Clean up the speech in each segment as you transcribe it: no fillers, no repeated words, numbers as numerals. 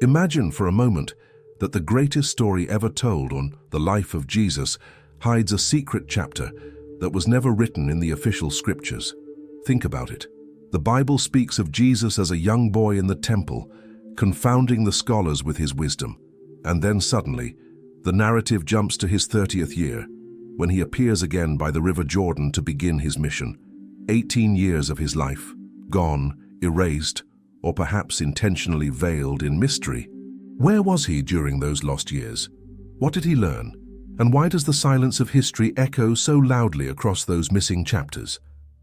Imagine for a moment that the greatest story ever told on the life of Jesus hides a secret chapter that was never written in the official scriptures. Think about it. The Bible speaks of Jesus as a young boy in the temple, confounding the scholars with his wisdom. And then suddenly, the narrative jumps to his 30th year, when he appears again by the River Jordan to begin his mission. 18 years of his life, gone, erased, or perhaps intentionally veiled in mystery. Where was he during those lost years? What did he learn? And why does the silence of history echo so loudly across those missing chapters?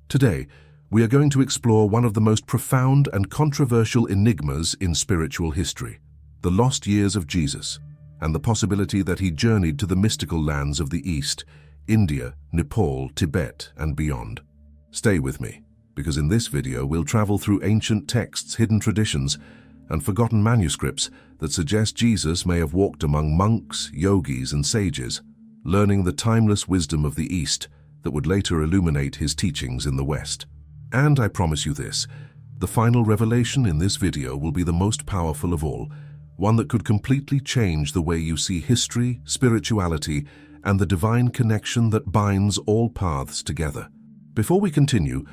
Today, we are going to explore one of the most profound and controversial enigmas in spiritual history, the lost years of Jesus, and the possibility that he journeyed to the mystical lands of the East, India, Nepal, Tibet, and beyond. Stay with me, because in this video we'll travel through ancient texts, hidden traditions, and forgotten manuscripts that suggest Jesus may have walked among monks, yogis, and sages, learning the timeless wisdom of the East that would later illuminate his teachings in the West. And I promise you this, the final revelation in this video will be the most powerful of all, one that could completely change the way you see history, spirituality, and the divine connection that binds all paths together. Before we continue,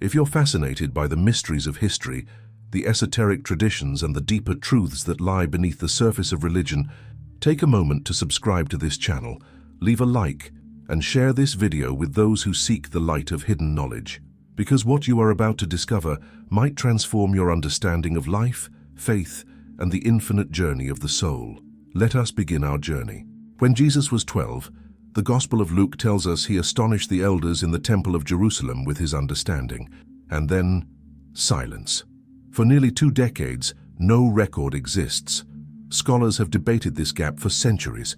if you're fascinated by the mysteries of history, the esoteric traditions, and the deeper truths that lie beneath the surface of religion, take a moment to subscribe to this channel, leave a like, and share this video with those who seek the light of hidden knowledge. Because what you are about to discover might transform your understanding of life, faith, and the infinite journey of the soul. Let us begin our journey. When Jesus was 12, the Gospel of Luke tells us he astonished the elders in the Temple of Jerusalem with his understanding. And then, silence. For nearly 2 decades, no record exists. Scholars have debated this gap for centuries,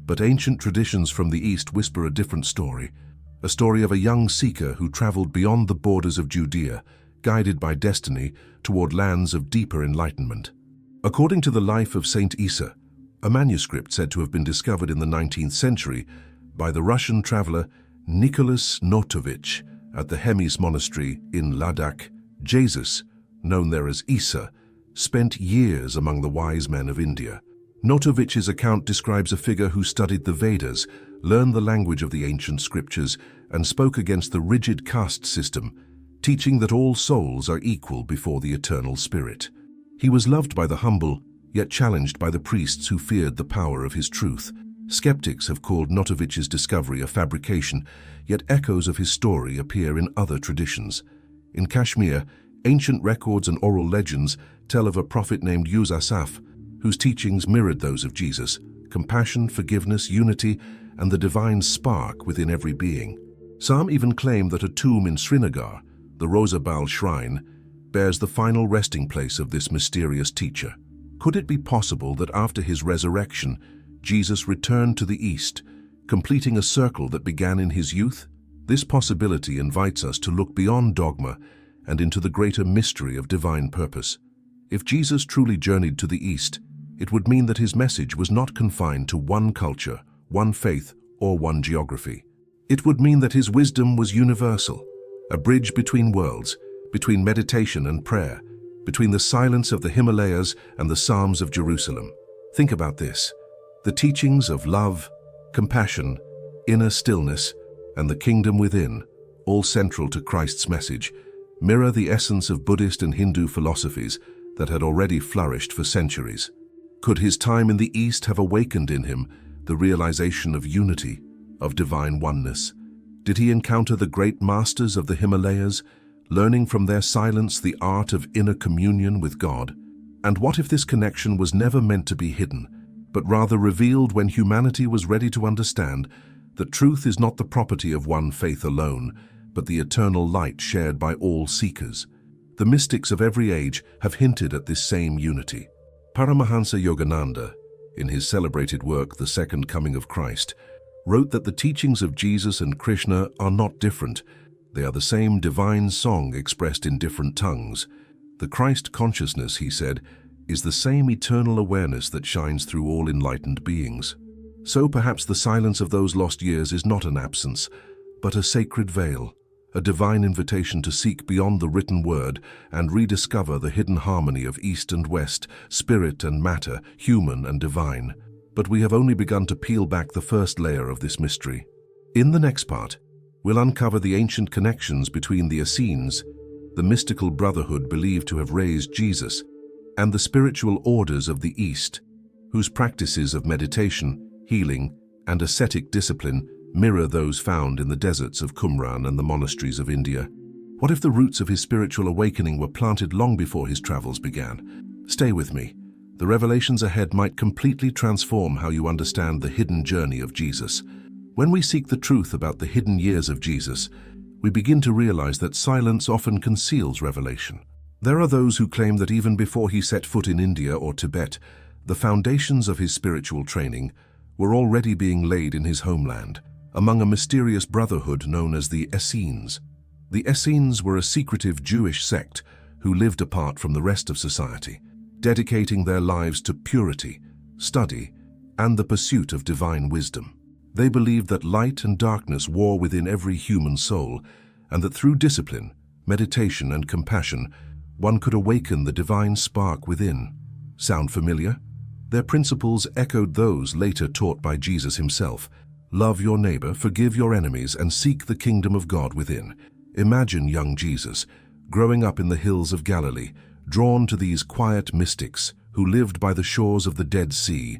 but ancient traditions from the East whisper a different story. A story of a young seeker who traveled beyond the borders of Judea, guided by destiny toward lands of deeper enlightenment. According to the life of Saint Issa, a manuscript said to have been discovered in the 19th century by the Russian traveler Nicholas Notovich at the Hemis monastery in Ladakh, Jesus, known there as Issa, spent years among the wise men of India. Notovich's account describes a figure who studied the Vedas, learned the language of the ancient scriptures, and spoke against the rigid caste system, teaching that all souls are equal before the eternal spirit. He was loved by the humble, yet challenged by the priests who feared the power of his truth. Skeptics have called Notovich's discovery a fabrication, yet echoes of his story appear in other traditions. In Kashmir, ancient records and oral legends tell of a prophet named Yusuf, whose teachings mirrored those of Jesus: compassion, forgiveness, unity, and the divine spark within every being. Some even claim that a tomb in Srinagar, the Rosabal shrine, bears the final resting place of this mysterious teacher. Could it be possible that after his resurrection, Jesus returned to the East, completing a circle that began in his youth? This possibility invites us to look beyond dogma and into the greater mystery of divine purpose. If Jesus truly journeyed to the East, it would mean that his message was not confined to one culture, one faith, or one geography. It would mean that his wisdom was universal, a bridge between worlds, between meditation and prayer, between the silence of the Himalayas and the Psalms of Jerusalem. Think about this. The teachings of love, compassion, inner stillness, and the kingdom within, all central to Christ's message, mirror the essence of Buddhist and Hindu philosophies that had already flourished for centuries. Could his time in the East have awakened in him the realization of unity, of divine oneness? Did he encounter the great masters of the Himalayas, learning from their silence the art of inner communion with God? And what if this connection was never meant to be hidden, but rather revealed when humanity was ready to understand that truth is not the property of one faith alone, but the eternal light shared by all seekers? The mystics of every age have hinted at this same unity. Paramahansa Yogananda, in his celebrated work, The Second Coming of Christ, wrote that the teachings of Jesus and Krishna are not different. They are the same divine song expressed in different tongues. The Christ consciousness, he said, is the same eternal awareness that shines through all enlightened beings. So perhaps the silence of those lost years is not an absence, but a sacred veil, a divine invitation to seek beyond the written word and rediscover the hidden harmony of East and West, spirit and matter, human and divine. But we have only begun to peel back the first layer of this mystery. In the next part, we'll uncover the ancient connections between the Essenes, the mystical brotherhood believed to have raised Jesus, and the spiritual orders of the East, whose practices of meditation, healing, and ascetic discipline mirror those found in the deserts of Qumran and the monasteries of India. What if the roots of his spiritual awakening were planted long before his travels began? Stay with me. The revelations ahead might completely transform how you understand the hidden journey of Jesus. When we seek the truth about the hidden years of Jesus, we begin to realize that silence often conceals revelation. There are those who claim that even before he set foot in India or Tibet, the foundations of his spiritual training were already being laid in his homeland, among a mysterious brotherhood known as the Essenes. The Essenes were a secretive Jewish sect who lived apart from the rest of society, dedicating their lives to purity, study, and the pursuit of divine wisdom. They believed that light and darkness war within every human soul, and that through discipline, meditation, and compassion, one could awaken the divine spark within. Sound familiar? Their principles echoed those later taught by Jesus himself. Love your neighbor, forgive your enemies, and seek the kingdom of God within. Imagine young Jesus, growing up in the hills of Galilee, drawn to these quiet mystics who lived by the shores of the Dead Sea,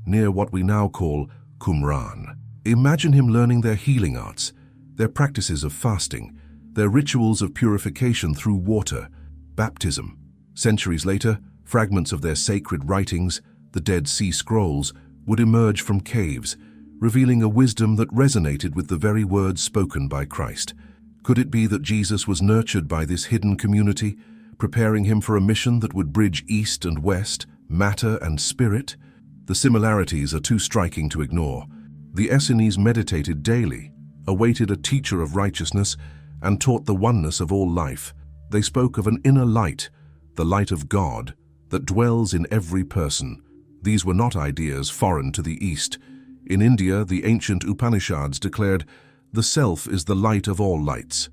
near what we now call Qumran. Imagine him learning their healing arts, their practices of fasting, their rituals of purification through water, baptism. Centuries later, fragments of their sacred writings, the Dead Sea Scrolls, would emerge from caves, revealing a wisdom that resonated with the very words spoken by Christ. Could it be that Jesus was nurtured by this hidden community, preparing him for a mission that would bridge East and West, matter and spirit? The similarities are too striking to ignore. The Essenes meditated daily, awaited a teacher of righteousness, and taught the oneness of all life. They spoke of an inner light, the light of God, that dwells in every person. These were not ideas foreign to the East. In India, the ancient Upanishads declared, "The self is the light of all lights."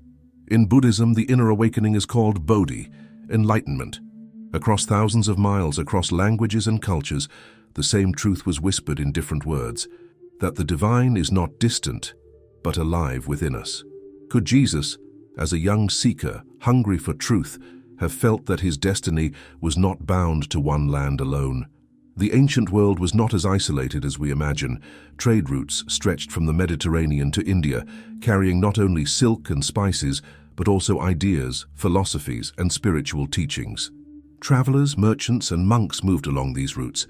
In Buddhism, the inner awakening is called Bodhi, enlightenment. Across thousands of miles, across languages and cultures, the same truth was whispered in different words, that the divine is not distant, but alive within us. Could Jesus, as a young seeker, hungry for truth, have felt that his destiny was not bound to one land alone? The ancient world was not as isolated as we imagine. Trade routes stretched from the Mediterranean to India, carrying not only silk and spices, but also ideas, philosophies, and spiritual teachings. Travelers, merchants, and monks moved along these routes,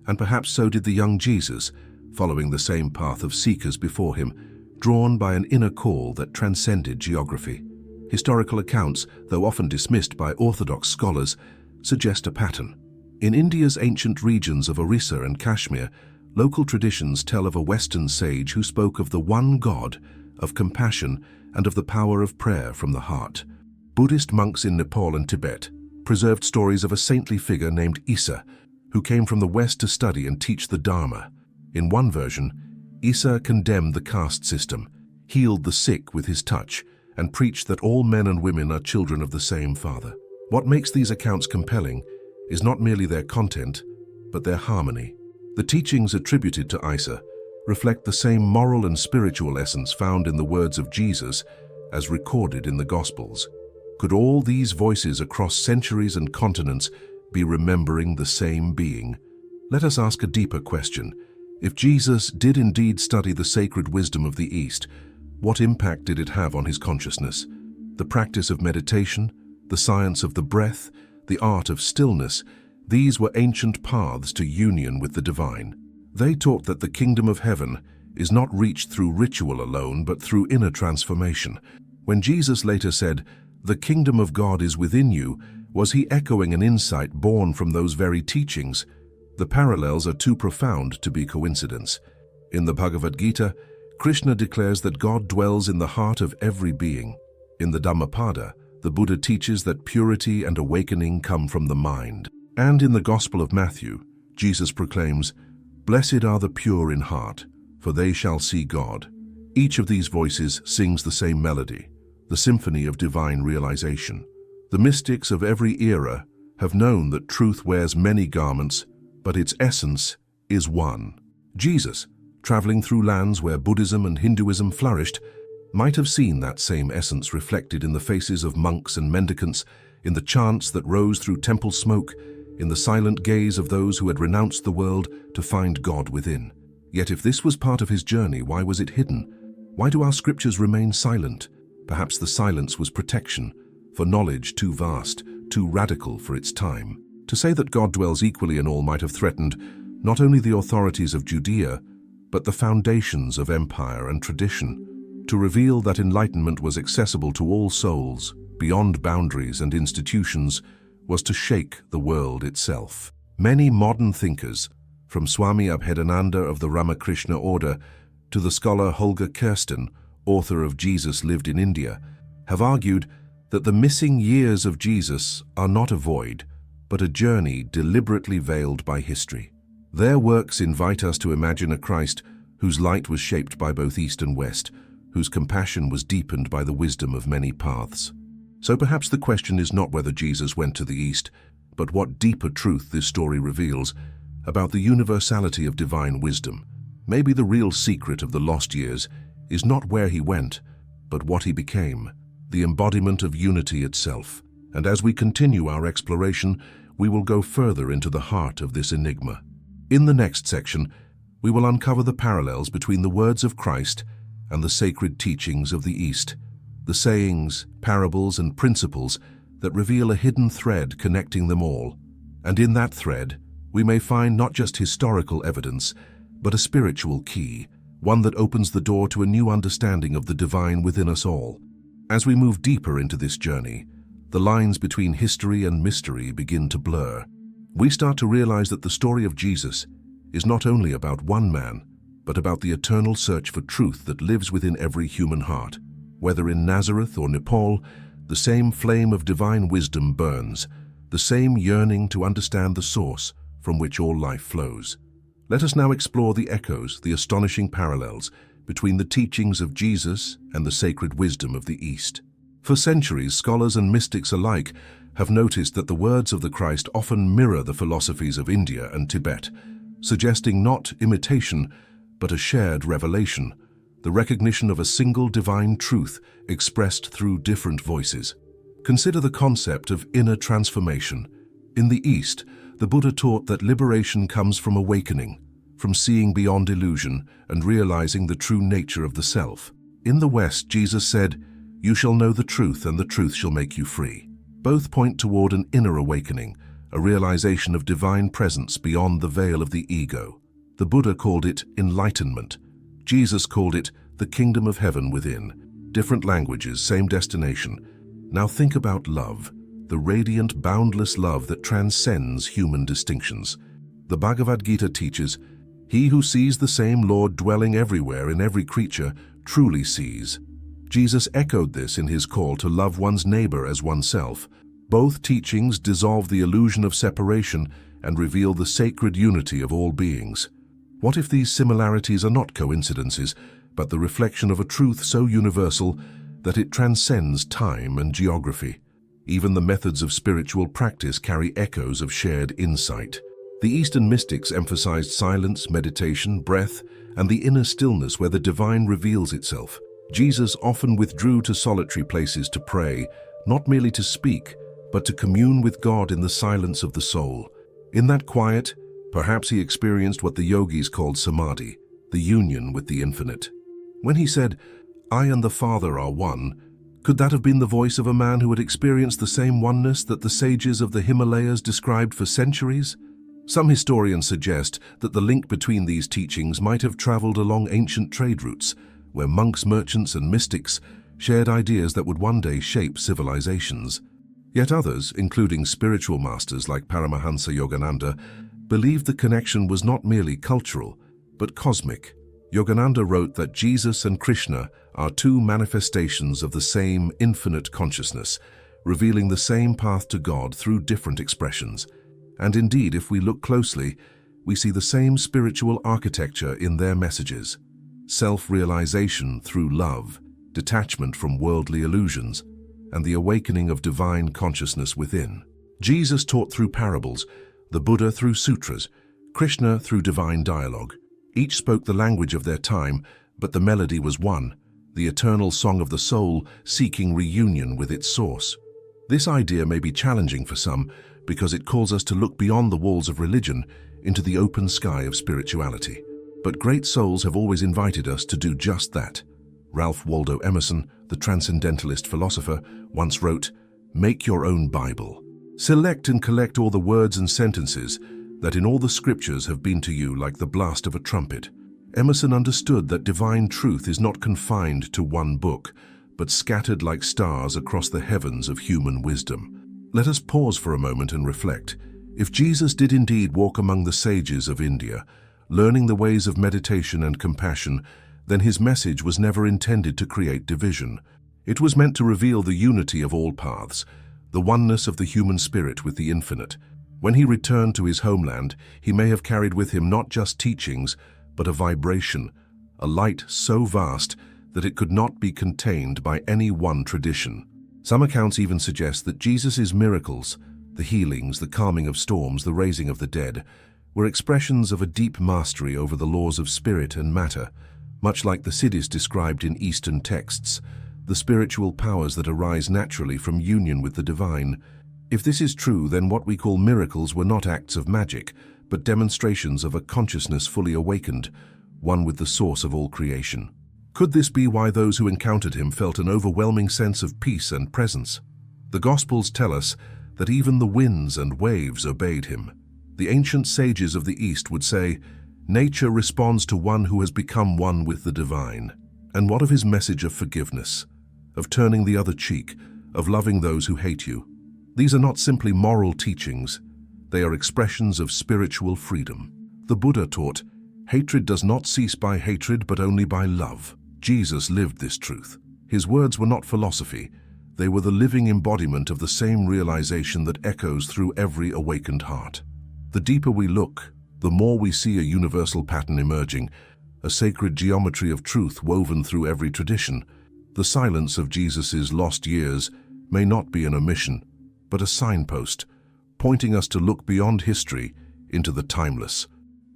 and perhaps so did the young Jesus, following the same path of seekers before him, drawn by an inner call that transcended geography. Historical accounts, though often dismissed by orthodox scholars, suggest a pattern. In India's ancient regions of Orissa and Kashmir, local traditions tell of a Western sage who spoke of the one God, of compassion, and of the power of prayer from the heart. Buddhist monks in Nepal and Tibet preserved stories of a saintly figure named Issa, who came from the West to study and teach the Dharma. In one version, Issa condemned the caste system, healed the sick with his touch, and preached that all men and women are children of the same Father. What makes these accounts compelling is not merely their content, but their harmony. The teachings attributed to Issa reflect the same moral and spiritual essence found in the words of Jesus as recorded in the Gospels. Could all these voices across centuries and continents be remembering the same being? Let us ask a deeper question. If Jesus did indeed study the sacred wisdom of the East, what impact did it have on his consciousness? The practice of meditation, the science of the breath, the art of stillness, these were ancient paths to union with the divine. They taught that the kingdom of heaven is not reached through ritual alone, but through inner transformation. When Jesus later said, "The kingdom of God is within you," was he echoing an insight born from those very teachings? The parallels are too profound to be coincidence. In the Bhagavad Gita, Krishna declares that God dwells in the heart of every being. In the Dhammapada, the Buddha teaches that purity and awakening come from the mind. And in the Gospel of Matthew, Jesus proclaims, "Blessed are the pure in heart, for they shall see God." Each of these voices sings the same melody, the symphony of divine realization. The mystics of every era have known that truth wears many garments, but its essence is one. Jesus, traveling through lands where Buddhism and Hinduism flourished, might have seen that same essence reflected in the faces of monks and mendicants, in the chants that rose through temple smoke, in the silent gaze of those who had renounced the world to find God within. Yet if this was part of his journey, why was it hidden? Why do our scriptures remain silent? Perhaps the silence was protection, for knowledge too vast, too radical for its time. To say that God dwells equally in all might have threatened not only the authorities of Judea, but the foundations of empire and tradition. To reveal that enlightenment was accessible to all souls, beyond boundaries and institutions, was to shake the world itself. Many modern thinkers, from Swami Abhedananda of the Ramakrishna order to the scholar Holger Kirsten, author of Jesus Lived in India, have argued that the missing years of Jesus are not a void, but a journey deliberately veiled by history. Their works invite us to imagine a Christ whose light was shaped by both East and West, whose compassion was deepened by the wisdom of many paths. So perhaps the question is not whether Jesus went to the East, but what deeper truth this story reveals about the universality of divine wisdom. Maybe the real secret of the lost years is not where he went, but what he became, the embodiment of unity itself. And as we continue our exploration, we will go further into the heart of this enigma. In the next section, we will uncover the parallels between the words of Christ and the sacred teachings of the East, the sayings, parables, and principles that reveal a hidden thread connecting them all. And in that thread, we may find not just historical evidence, but a spiritual key, one that opens the door to a new understanding of the divine within us all. As we move deeper into this journey, the lines between history and mystery begin to blur. We start to realize that the story of Jesus is not only about one man, but about the eternal search for truth that lives within every human heart. Whether in Nazareth or Nepal, the same flame of divine wisdom burns, the same yearning to understand the source from which all life flows. Let us now explore the echoes, the astonishing parallels between the teachings of Jesus and the sacred wisdom of the East. For centuries, scholars and mystics alike have noticed that the words of the Christ often mirror the philosophies of India and Tibet, suggesting not imitation, but a shared revelation, the recognition of a single divine truth expressed through different voices. Consider the concept of inner transformation. In the East, the Buddha taught that liberation comes from awakening, from seeing beyond illusion and realizing the true nature of the self. In the West, Jesus said, "You shall know the truth, and the truth shall make you free." Both point toward an inner awakening, a realization of divine presence beyond the veil of the ego. The Buddha called it enlightenment. Jesus called it the kingdom of heaven within. Different languages, same destination. Now think about love, the radiant, boundless love that transcends human distinctions. The Bhagavad Gita teaches, "He who sees the same Lord dwelling everywhere in every creature truly sees." Jesus echoed this in his call to love one's neighbor as oneself. Both teachings dissolve the illusion of separation and reveal the sacred unity of all beings. What if these similarities are not coincidences, but the reflection of a truth so universal that it transcends time and geography? Even the methods of spiritual practice carry echoes of shared insight. The Eastern mystics emphasized silence, meditation, breath, and the inner stillness where the divine reveals itself. Jesus often withdrew to solitary places to pray, not merely to speak, but to commune with God in the silence of the soul. In that quiet, perhaps he experienced what the yogis called samadhi, the union with the infinite. When he said, "I and the Father are one," could that have been the voice of a man who had experienced the same oneness that the sages of the Himalayas described for centuries? Some historians suggest that the link between these teachings might have traveled along ancient trade routes, where monks, merchants, and mystics shared ideas that would one day shape civilizations. Yet others, including spiritual masters like Paramahansa Yogananda, believed the connection was not merely cultural, but cosmic. Yogananda wrote that Jesus and Krishna are two manifestations of the same infinite consciousness, revealing the same path to God through different expressions. And indeed, if we look closely, we see the same spiritual architecture in their messages. Self-realization through love, detachment from worldly illusions, and the awakening of divine consciousness within. Jesus taught through parables, the Buddha through sutras, Krishna through divine dialogue. Each spoke the language of their time, but the melody was one, the eternal song of the soul seeking reunion with its source. This idea may be challenging for some because it calls us to look beyond the walls of religion into the open sky of spirituality. But great souls have always invited us to do just that. Ralph Waldo Emerson, the transcendentalist philosopher, once wrote, "Make your own Bible. Select and collect all the words and sentences that in all the scriptures have been to you like the blast of a trumpet." Emerson understood that divine truth is not confined to one book, but scattered like stars across the heavens of human wisdom. Let us pause for a moment and reflect. If Jesus did indeed walk among the sages of India, learning the ways of meditation and compassion, then his message was never intended to create division. It was meant to reveal the unity of all paths, the oneness of the human spirit with the infinite. When he returned to his homeland, he may have carried with him not just teachings, but a vibration, a light so vast that it could not be contained by any one tradition. Some accounts even suggest that Jesus' miracles, the healings, the calming of storms, the raising of the dead, were expressions of a deep mastery over the laws of spirit and matter, much like the siddhis described in Eastern texts, the spiritual powers that arise naturally from union with the divine. If this is true, then what we call miracles were not acts of magic, but demonstrations of a consciousness fully awakened, one with the source of all creation. Could this be why those who encountered him felt an overwhelming sense of peace and presence? The Gospels tell us that even the winds and waves obeyed him. The ancient sages of the East would say, "Nature responds to one who has become one with the divine." And what of his message of forgiveness, of turning the other cheek, of loving those who hate you? These are not simply moral teachings. They are expressions of spiritual freedom. The Buddha taught, "Hatred does not cease by hatred, but only by love." Jesus lived this truth. His words were not philosophy. They were the living embodiment of the same realization that echoes through every awakened heart. The deeper we look, the more we see a universal pattern emerging, a sacred geometry of truth woven through every tradition. The silence of Jesus' lost years may not be an omission, but a signpost, pointing us to look beyond history into the timeless.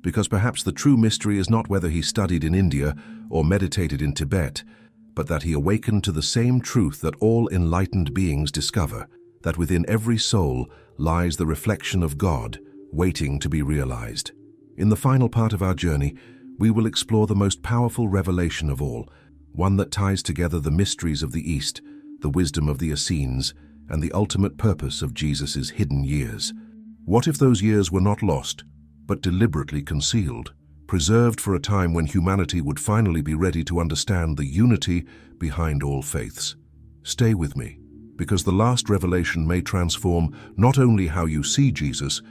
Because perhaps the true mystery is not whether he studied in India or meditated in Tibet, but that he awakened to the same truth that all enlightened beings discover, that within every soul lies the reflection of God, waiting to be realized. In the final part of our journey, we will explore the most powerful revelation of all, one that ties together the mysteries of the East, the wisdom of the Essenes, and the ultimate purpose of Jesus' hidden years. What if those years were not lost, but deliberately concealed, preserved for a time when humanity would finally be ready to understand the unity behind all faiths? Stay with me, because the last revelation may transform not only how you see Jesus,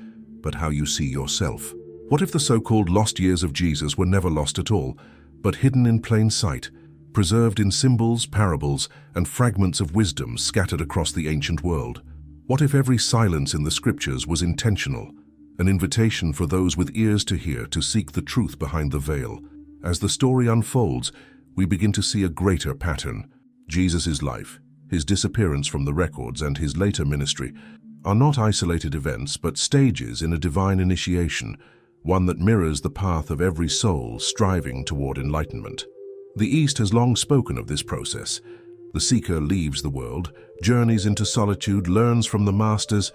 but how you see yourself. What if the so-called lost years of Jesus were never lost at all, but hidden in plain sight, preserved in symbols, parables, and fragments of wisdom scattered across the ancient world? What if every silence in the scriptures was intentional, an invitation for those with ears to hear to seek the truth behind the veil? As the story unfolds, we begin to see a greater pattern. Jesus' life, his disappearance from the records, and his later ministry are not isolated events, but stages in a divine initiation, one that mirrors the path of every soul striving toward enlightenment. The East has long spoken of this process. The seeker leaves the world, journeys into solitude, learns from the masters,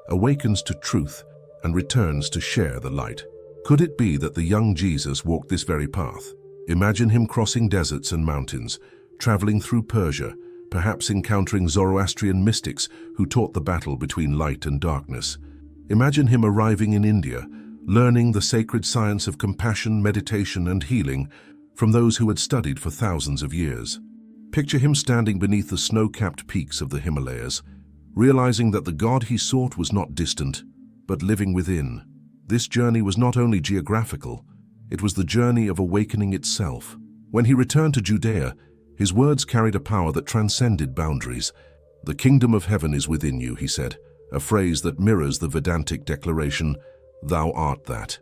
awakens to truth, and returns to share the light. Could it be that the young Jesus walked this very path? Imagine him crossing deserts and mountains, traveling through Persia, perhaps encountering Zoroastrian mystics who taught the battle between light and darkness. Imagine him arriving in India, learning the sacred science of compassion, meditation, and healing from those who had studied for thousands of years. Picture him standing beneath the snow-capped peaks of the Himalayas, realizing that the God he sought was not distant, but living within. This journey was not only geographical, it was the journey of awakening itself. When he returned to Judea, his words carried a power that transcended boundaries. "The kingdom of heaven is within you," he said, a phrase that mirrors the Vedantic declaration, "Thou art that."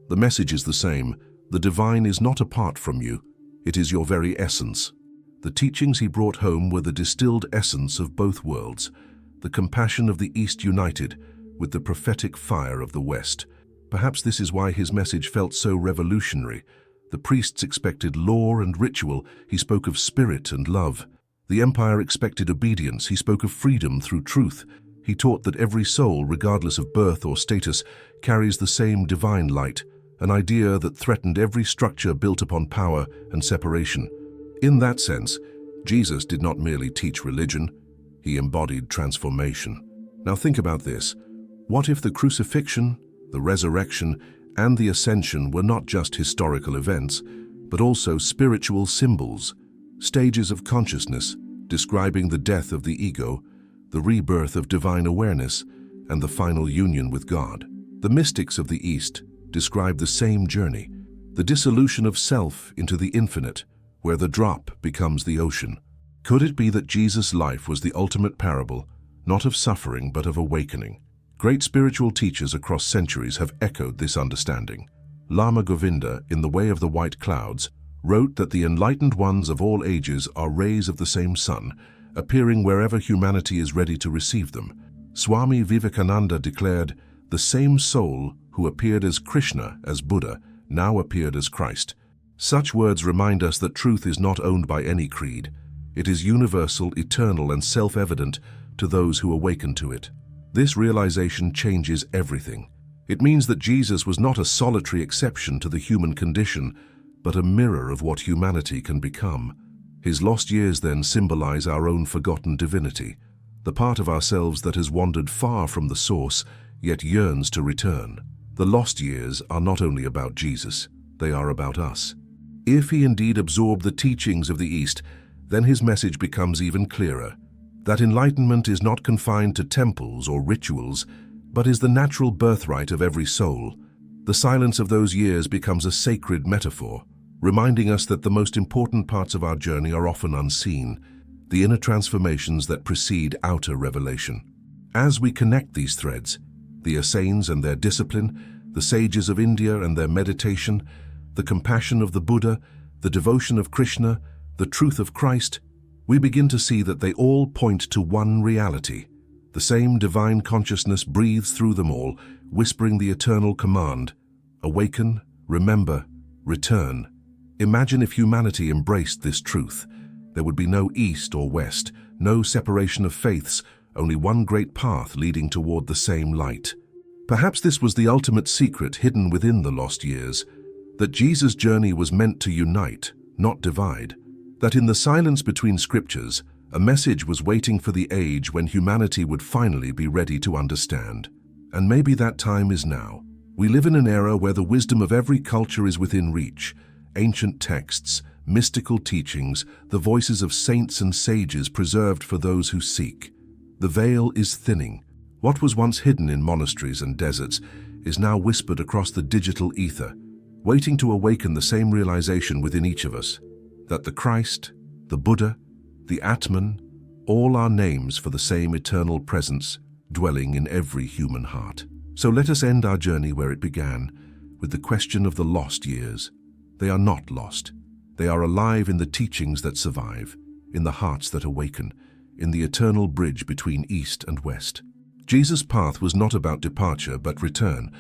The message is the same. The divine is not apart from you. It is your very essence. The teachings he brought home were the distilled essence of both worlds, the compassion of the East united with the prophetic fire of the West. Perhaps this is why his message felt so revolutionary. The priests expected law and ritual, he spoke of spirit and love. The empire expected obedience, he spoke of freedom through truth. He taught that every soul, regardless of birth or status, carries the same divine light, an idea that threatened every structure built upon power and separation. In that sense, Jesus did not merely teach religion, he embodied transformation. Now think about this. What if the crucifixion, the resurrection, and the ascension were not just historical events, but also spiritual symbols, stages of consciousness describing the death of the ego, the rebirth of divine awareness, and the final union with God? The mystics of the East describe the same journey, the dissolution of self into the infinite, where the drop becomes the ocean. Could it be that Jesus' life was the ultimate parable, not of suffering but of awakening? Great spiritual teachers across centuries have echoed this understanding. Lama Govinda, in The Way of the White Clouds, wrote that the enlightened ones of all ages are rays of the same sun, appearing wherever humanity is ready to receive them. Swami Vivekananda declared, "The same soul who appeared as Krishna, as Buddha, now appeared as Christ." Such words remind us that truth is not owned by any creed. It is universal, eternal, and self-evident to those who awaken to it. This realization changes everything. It means that Jesus was not a solitary exception to the human condition, but a mirror of what humanity can become. His lost years then symbolize our own forgotten divinity, the part of ourselves that has wandered far from the source, yet yearns to return. The lost years are not only about Jesus, they are about us. If he indeed absorbed the teachings of the East, then his message becomes even clearer. That enlightenment is not confined to temples or rituals, but is the natural birthright of every soul. The silence of those years becomes a sacred metaphor, reminding us that the most important parts of our journey are often unseen, the inner transformations that precede outer revelation. As we connect these threads, the Essenes and their discipline, the sages of India and their meditation, the compassion of the Buddha, the devotion of Krishna, the truth of Christ, we begin to see that they all point to one reality. The same divine consciousness breathes through them all, whispering the eternal command: awaken, remember, return. Imagine if humanity embraced this truth. There would be no East or West, no separation of faiths, only one great path leading toward the same light. Perhaps this was the ultimate secret hidden within the lost years, that Jesus' journey was meant to unite, not divide. That in the silence between scriptures, a message was waiting for the age when humanity would finally be ready to understand. And maybe that time is now. We live in an era where the wisdom of every culture is within reach. Ancient texts, mystical teachings, the voices of saints and sages preserved for those who seek. The veil is thinning. What was once hidden in monasteries and deserts is now whispered across the digital ether, waiting to awaken the same realization within each of us, that the Christ, the Buddha, the Atman, all are names for the same eternal presence dwelling in every human heart. So let us end our journey where it began, with the question of the lost years. They are not lost. They are alive in the teachings that survive, in the hearts that awaken, in the eternal bridge between East and West. Jesus' path was not about departure, but return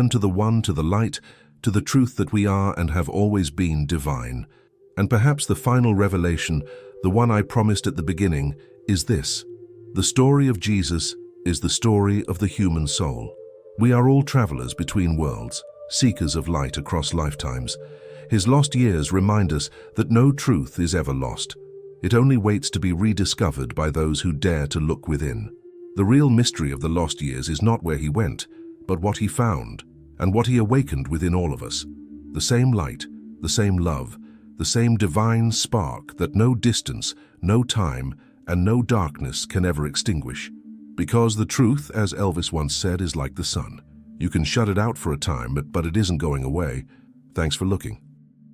to the one, to the light, to the truth that we are and have always been divine. And perhaps the final revelation, the one I promised at the beginning, is this: the story of Jesus is the story of the human soul. We are all travelers between worlds, seekers of light across lifetimes. His lost years remind us that no truth is ever lost. It only waits to be rediscovered by those who dare to look within. The real mystery of the lost years is not where he went, but what he found, and what he awakened within all of us. The same light, the same love, the same divine spark that no distance, no time, and no darkness can ever extinguish. Because the truth, as Elvis once said, is like the sun. You can shut it out for a time, but it isn't going away. Thanks for looking.